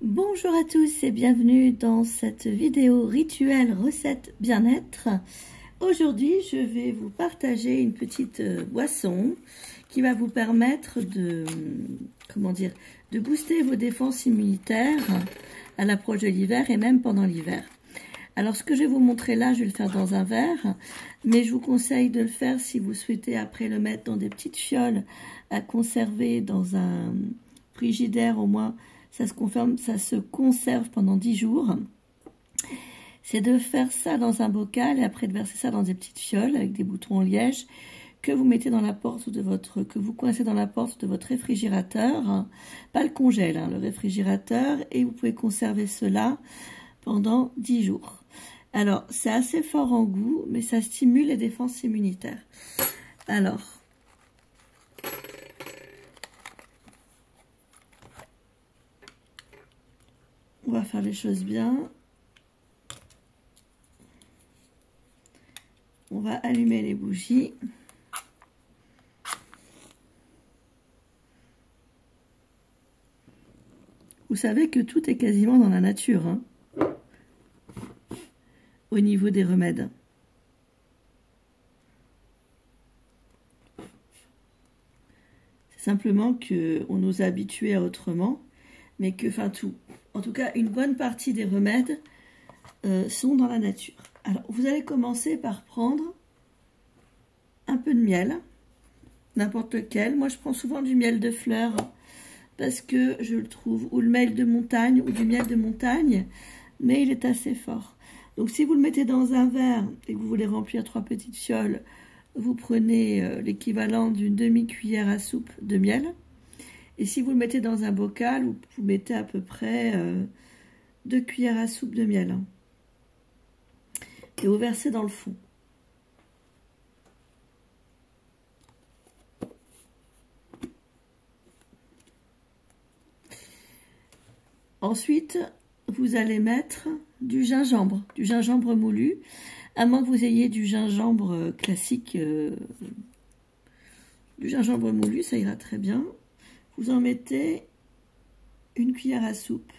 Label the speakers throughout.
Speaker 1: Bonjour à tous et bienvenue dans cette vidéo rituel recette bien-être. Aujourd'hui, je vais vous partager une petite boisson qui va vous permettre de booster vos défenses immunitaires à l'approche de l'hiver et même pendant l'hiver. Alors, ce que je vais vous montrer là, je vais le faire dans un verre, mais je vous conseille de le faire si vous souhaitez après le mettre dans des petites fioles à conserver dans un frigidaire au moins. Ça se conserve pendant 10 jours. C'est de faire ça dans un bocal et après de verser ça dans des petites fioles avec des boutons en liège que vous mettez dans la porte de que vous coincez dans la porte de votre réfrigérateur, pas le congèle, le réfrigérateur, et vous pouvez conserver cela pendant 10 jours. Alors, c'est assez fort en goût, mais ça stimule les défenses immunitaires. Alors, on va faire les choses bien. On va allumer les bougies. Vous savez que tout est quasiment dans la nature, hein, au niveau des remèdes. C'est simplement qu'on nous a habitués à autrement, mais que, en tout cas, une bonne partie des remèdes sont dans la nature. Alors, vous allez commencer par prendre un peu de miel, n'importe lequel. Moi, je prends souvent du miel de fleurs parce que je le trouve, ou le miel de montagne, ou du miel de montagne, mais il est assez fort. Donc, si vous le mettez dans un verre et que vous voulez remplir 3 petites fioles, vous prenez l'équivalent d'une demi-cuillère à soupe de miel. Et si vous le mettez dans un bocal, vous mettez à peu près 2 cuillères à soupe de miel. Et vous versez dans le fond. Ensuite, vous allez mettre du gingembre moulu, à moins que vous ayez du gingembre classique. Du gingembre moulu, ça ira très bien. Vous en mettez 1 cuillère à soupe.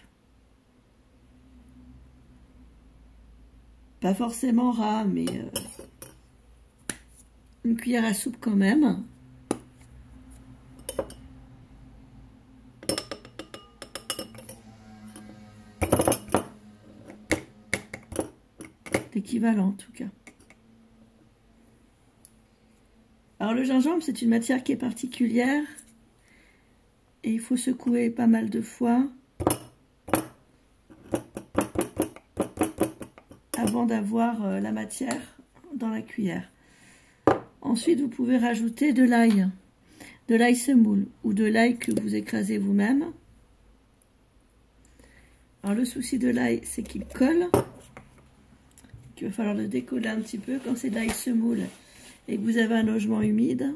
Speaker 1: Pas forcément ras, mais 1 cuillère à soupe quand même. L'équivalent en tout cas. Alors le gingembre, c'est une matière qui est particulière. Et il faut secouer pas mal de fois avant d'avoir la matière dans la cuillère. Ensuite, vous pouvez rajouter de l'ail semoule ou de l'ail que vous écrasez vous-même. Alors le souci de l'ail, c'est qu'il colle. Il va falloir le décoller un petit peu quand c'est de l'ail semoule et que vous avez un logement humide.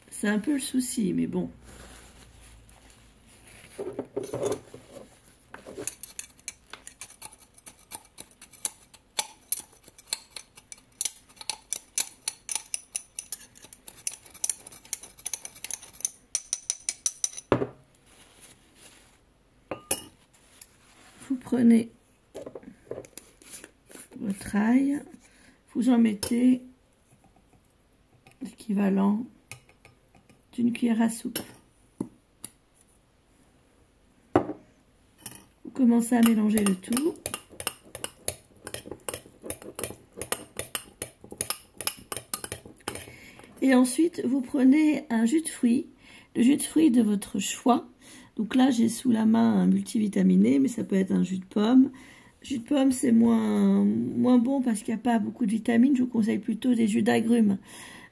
Speaker 1: C'est un peu le souci, mais bon. Vous prenez votre ail, vous en mettez l'équivalent d'une cuillère à soupe. Vous commencez à mélanger le tout. Et ensuite, vous prenez un jus de fruits, le jus de fruits de votre choix. Donc là, j'ai sous la main un multivitaminé, mais ça peut être un jus de pomme. Jus de pomme, c'est moins bon parce qu'il n'y a pas beaucoup de vitamines. Je vous conseille plutôt des jus d'agrumes.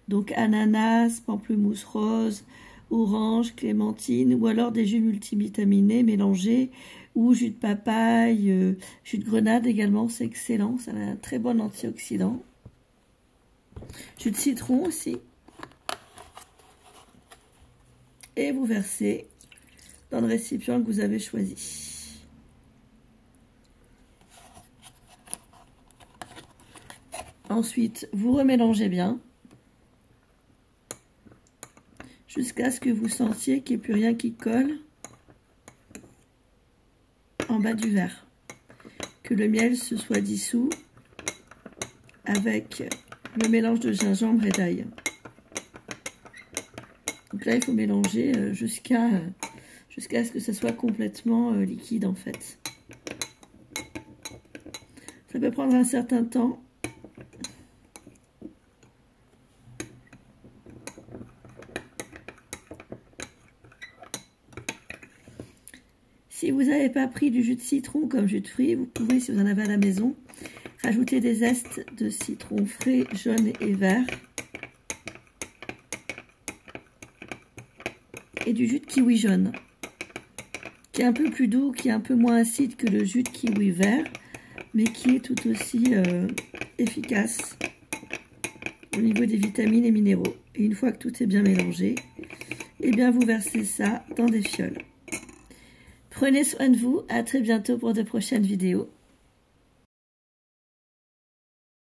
Speaker 1: Donc ananas, pamplemousse rose, orange, clémentine, ou alors des jus multivitaminés mélangés, ou jus de papaye, jus de grenade également, c'est excellent, ça a un très bon antioxydant. Jus de citron aussi. Et vous versez dans le récipient que vous avez choisi. Ensuite, vous remélangez bien. jusqu'à ce que vous sentiez qu'il n'y ait plus rien qui colle en bas du verre. Que le miel se soit dissous avec le mélange de gingembre et d'ail. Donc là, il faut mélanger jusqu'à ce que ce soit complètement liquide en fait. Ça peut prendre un certain temps. Si vous n'avez pas pris du jus de citron comme jus de fruits, vous pouvez, si vous en avez à la maison, rajouter des zestes de citron frais, jaune et vert. Et du jus de kiwi jaune, qui est un peu plus doux, qui est un peu moins acide que le jus de kiwi vert, mais qui est tout aussi efficace au niveau des vitamines et minéraux. Et une fois que tout est bien mélangé, eh bien vous versez ça dans des fioles. Prenez soin de vous, à très bientôt pour de prochaines vidéos.